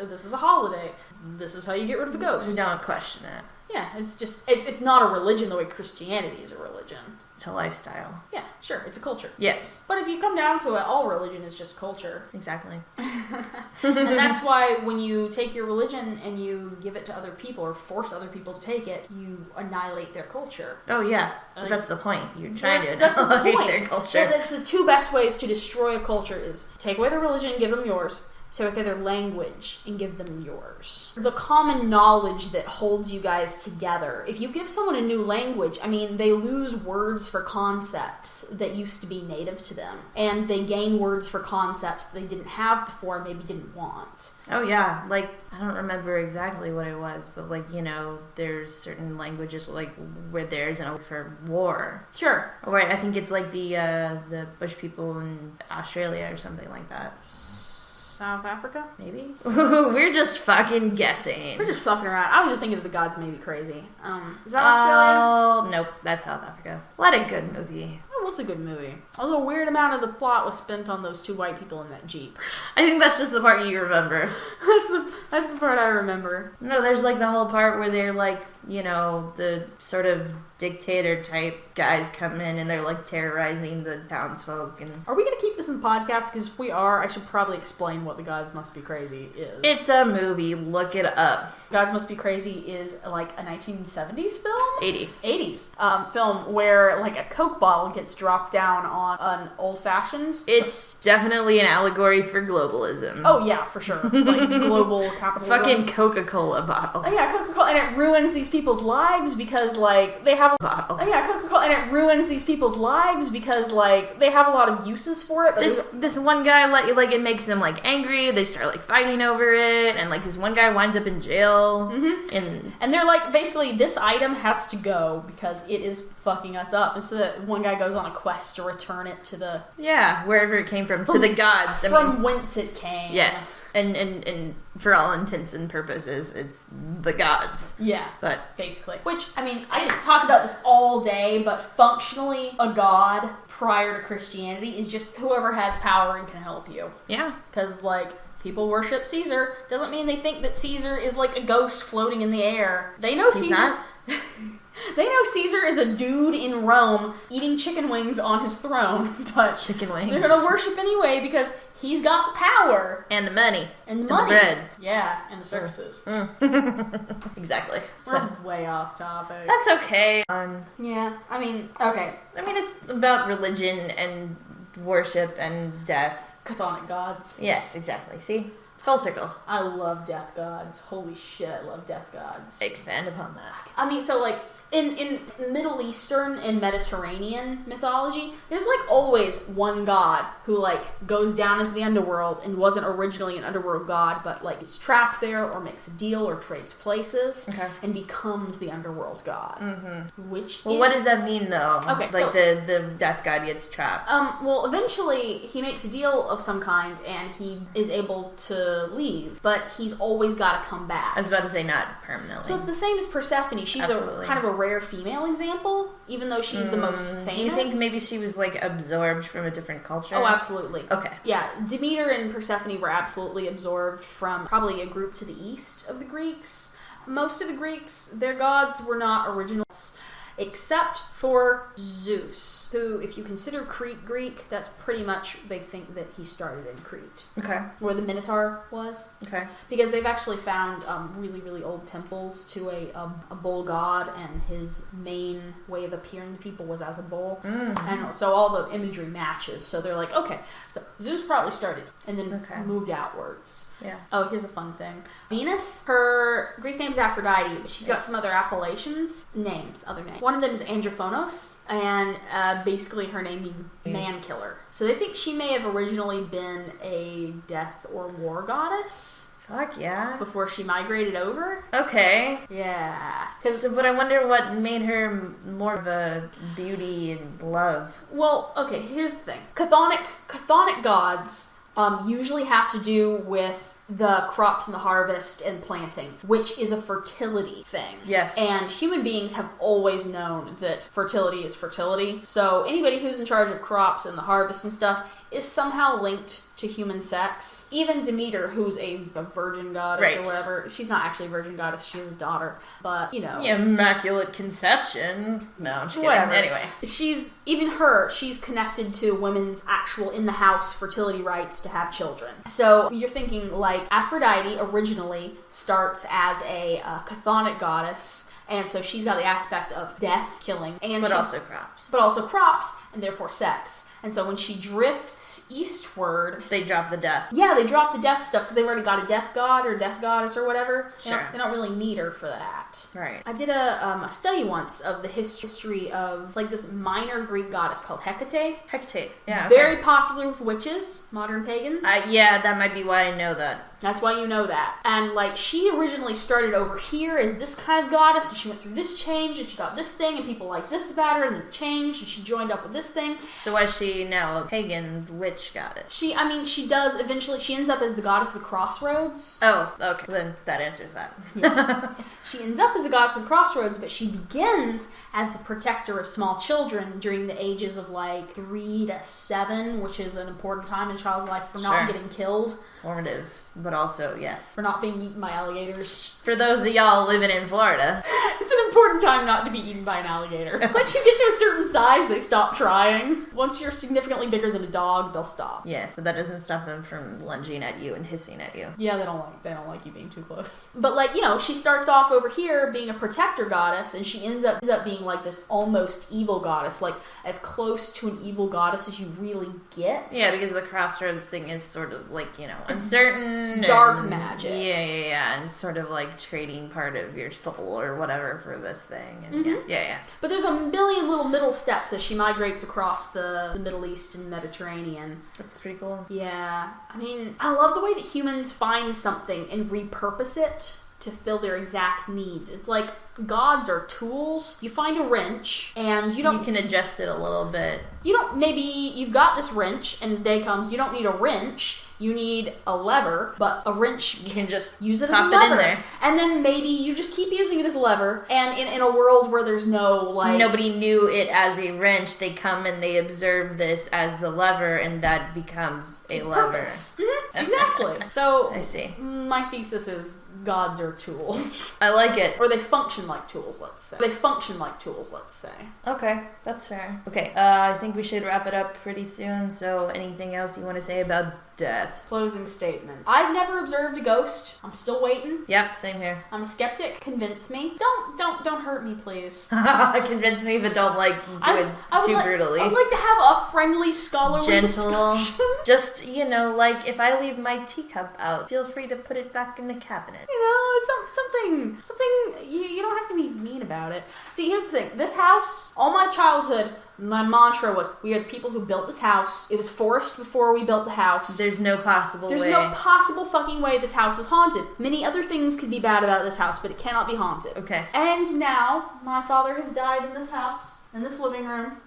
This is a holiday. This is how you get rid of the ghost. Don't question it. Yeah, it's just... It's not a religion the way Christianity is a religion. It's a lifestyle. Yeah, sure. It's a culture. Yes. But if you come down to it, all religion is just culture. Exactly. And that's why when you take your religion and you give it to other people or force other people to take it, you annihilate their culture. Oh, yeah. But that's the point. You're trying to annihilate their culture. That's the two best ways to destroy a culture is take away their religion and give them yours. Take away their language and give them yours. The common knowledge that holds you guys together. If you give someone a new language, I mean, they lose words for concepts that used to be native to them. And they gain words for concepts they didn't have before and maybe didn't want. Oh, yeah. Like, I don't remember exactly what it was, but, like, you know, there's certain languages, like, where there's an for war. Sure. Right, I think it's, like, the bush people in Australia or something like that. South Africa? Maybe? We're just fucking guessing. We're just fucking around. I was just thinking of the gods may be crazy. Is that Australia? Oh, nope. That's South Africa. What a good movie. It was a good movie. Although a weird amount of the plot was spent on those two white people in that Jeep. I think that's just the part you remember. That's the part I remember. No, there's like the whole part where they're like, you know, the sort of dictator type guys come in and they're like terrorizing the townsfolk. And are we going to keep this in the podcast? Because if we are, I should probably explain what The Gods Must Be Crazy is. It's a movie. Look it up. Gods Must Be Crazy is like a 1970s film? 80s film where like a Coke bottle gets dropped down on an old-fashioned. It's definitely an allegory for globalism. Oh yeah, for sure. Like global capitalism. Fucking Coca-Cola bottle. Oh yeah, Coca-Cola, and it ruins these people's lives because like they have a bottle. Oh yeah, Coca-Cola, and it ruins these people's lives because like they have a lot of uses for it. But this one guy like it makes them like angry. They start like fighting over it, and like this one guy winds up in jail. And they're like, basically this item has to go because it is fucking us up. And so that one guy goes on a quest to return it to the wherever it came from to the gods. From whence it came. Yes, and for all intents and purposes, it's the gods. Yeah, but basically. Which, I mean, I could talk about this all day, but functionally, a god prior to Christianity is just whoever has power and can help you. Yeah. Because, like, people worship Caesar. Doesn't mean they think that Caesar is like a ghost floating in the air. They know Caesar. Not. They know Caesar is a dude in Rome eating chicken wings on his throne, but chicken wings. They're gonna worship anyway because he's got the power and the money and the money, bread, yeah, and the services. Exactly. We're way off topic. That's okay. Yeah, I mean, okay. I mean, it's about religion and worship and death. Chthonic gods. Yes, exactly. See? Full circle. I love death gods. Holy shit, I love death gods. Expand upon that. I mean, so like, in Middle Eastern and Mediterranean mythology, there's like always one god who like goes down into the underworld and wasn't originally an underworld god, but like is trapped there or makes a deal or trades places and becomes the underworld god. Mm-hmm. What does that mean though? Okay, like so, the death god gets trapped. Well, eventually he makes a deal of some kind and he is able to leave, but he's always got to come back. I was about to say not permanently. So it's the same as Persephone. She's a kind of a rare female example, even though she's the most famous. Do you think maybe she was like absorbed from a different culture? Oh, absolutely. Okay. Yeah, Demeter and Persephone were absolutely absorbed from probably a group to the east of the Greeks. Most of the Greeks, their gods were not originals, except for Zeus, who, if you consider Crete Greek, that's pretty much, they think that he started in Crete. Okay. Where the Minotaur was. Okay. Because they've actually found really, really old temples to a bull god, and his main way of appearing to people was as a bull. And so all the imagery matches. So they're like, okay, so Zeus probably started and then moved outwards. Yeah. Oh, here's a fun thing. Venus, her Greek name's Aphrodite, but she's got some other appellations. Other names. One of them is Androphonos, and basically her name means man killer. So they think she may have originally been a death or war goddess. Fuck yeah. Before she migrated over. Okay. Yeah. But I wonder what made her more of a beauty and love. Well, okay, here's the thing. Chthonic gods usually have to do with the crops and the harvest and planting, which is a fertility thing. Yes. And human beings have always known that fertility is fertility. So anybody who's in charge of crops and the harvest and stuff is somehow linked to human sex. Even Demeter, who's a virgin goddess or whatever, she's not actually a virgin goddess, she's a daughter. But, you know. Yeah, immaculate conception. No, I'm just kidding. Whatever. Anyway. She's connected to women's actual in-the-house fertility rights to have children. So you're thinking, like, Aphrodite originally starts as a chthonic goddess, and so she's got the aspect of death, killing, and also crops. But also crops, and therefore sex. And so when she drifts eastward... They drop the death. Yeah, they drop the death stuff because they've already got a death god or death goddess or whatever. Sure. They don't really need her for that. Right. I did a study once of the history of like this minor Greek goddess called Hecate. Hecate, yeah. Very popular with witches, modern pagans. Yeah, that might be why I know that. That's why you know that. And like she originally started over here as this kind of goddess, and she went through this change, and she got this thing, and people liked this about her, and then it changed, and she joined up with this thing. So why is she now a pagan witch goddess? She does eventually, she ends up as the goddess of the crossroads. Oh, okay. Then that answers that. Yeah. She ends up as the goddess of the crossroads, but she begins as the protector of small children during the ages of like 3 to 7, which is an important time in a child's life for not getting killed. Formative, but also, yes. For not being eaten by alligators. For those of y'all living in Florida. It's an important time not to be eaten by an alligator. Once you get to a certain size, they stop trying. Once you're significantly bigger than a dog, they'll stop. Yes, but that doesn't stop them from lunging at you and hissing at you. Yeah, they don't like you being too close. But like, you know, she starts off over here being a protector goddess, and she ends up being like this almost evil goddess, like as close to an evil goddess as you really get. Yeah, because the crossroads thing is sort of like, you know, uncertain. Dark magic. Yeah, and sort of like trading part of your soul or whatever for this thing. And yeah. But there's a million little middle steps as she migrates across the Middle East and Mediterranean. That's pretty cool. Yeah. I mean, I love the way that humans find something and repurpose it to fill their exact needs. It's like gods are tools. You find a wrench and you can adjust it a little bit. Maybe you've got this wrench and the day comes you don't need a wrench. you need a lever, but a wrench, you can just use it as a lever. Pop it in there. And then maybe you just keep using it as a lever, and in a world where there's no, like... Nobody knew it as a wrench, they come and they observe this as the lever, and that becomes a lever. Mm-hmm. Exactly. So, I see. My thesis is gods are tools. I like it. Or they function like tools, let's say. Okay, that's fair. Okay, I think we should wrap it up pretty soon, so anything else you want to say about death? Closing statement. I've never observed a ghost. I'm still waiting. Yep, same here. I'm a skeptic. Convince me. Don't hurt me, please. Convince me, but don't, like, do it too brutally. I would like to have a friendly, scholarly discussion. Just, like, if I leave my teacup out, feel free to put it back in the cabinet. Something, you don't have to be mean about it. See, here's the thing. This house, all my childhood, my mantra was, we are the people who built this house. It was forced before we built the house. There's no possible way. There's no possible fucking way this house is haunted. Many other things could be bad about this house, but it cannot be haunted. Okay. And now, my father has died in this house, in this living room.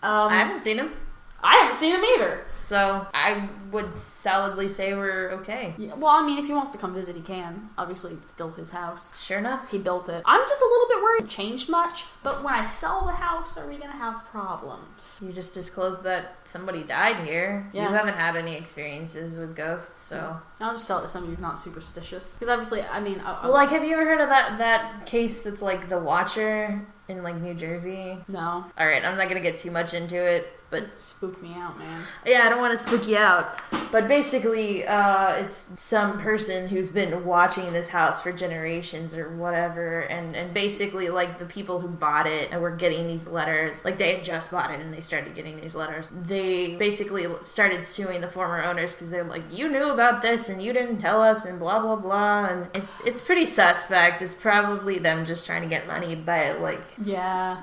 I haven't seen him. I haven't seen him either. So, I would solidly say we're okay. Yeah, well, I mean, if he wants to come visit, he can. Obviously, it's still his house. Sure enough. He built it. I'm just a little bit worried it changed much, but when I sell the house, are we going to have problems? You just disclosed that somebody died here. Yeah. You haven't had any experiences with ghosts, so... I'll just sell it to somebody who's not superstitious. Because obviously, I mean... Well, like, have you ever heard of that case that's, like, the Watcher in, like, New Jersey? No. Alright, I'm not gonna get too much into it, but... Spook me out, man. Yeah, I don't want to spook you out. But basically, it's some person who's been watching this house for generations or whatever, and basically, like, the people who bought it and were getting these letters, like, they had just bought it and they started getting these letters. They basically started suing the former owners because they're like, you knew about this and you didn't tell us and blah, blah, blah. And it's pretty suspect. It's probably them just trying to get money by, like... Yeah.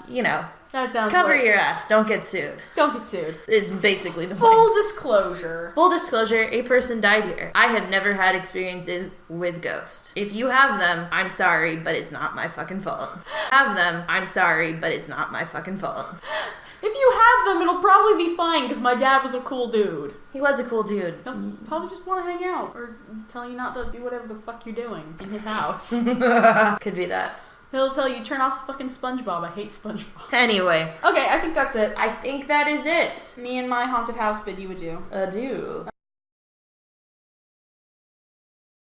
That sounds cover your ass. Don't get sued. Don't get sued. Is basically the point. Full disclosure. Full disclosure, a person died here. I have never had experiences with ghosts. If you have them, I'm sorry, but it's not my fucking fault. Have them, I'm sorry, but it's not my fucking fault. If you have them, it'll probably be fine, because my dad was a cool dude. He was a cool dude. He'll probably just want to hang out, or tell you not to do whatever the fuck you're doing in his house. Could be that. He'll tell you, turn off the fucking SpongeBob. I hate SpongeBob. Anyway. Okay, I think that's it. I think that is it. Me and my haunted house bid you adieu. Adieu.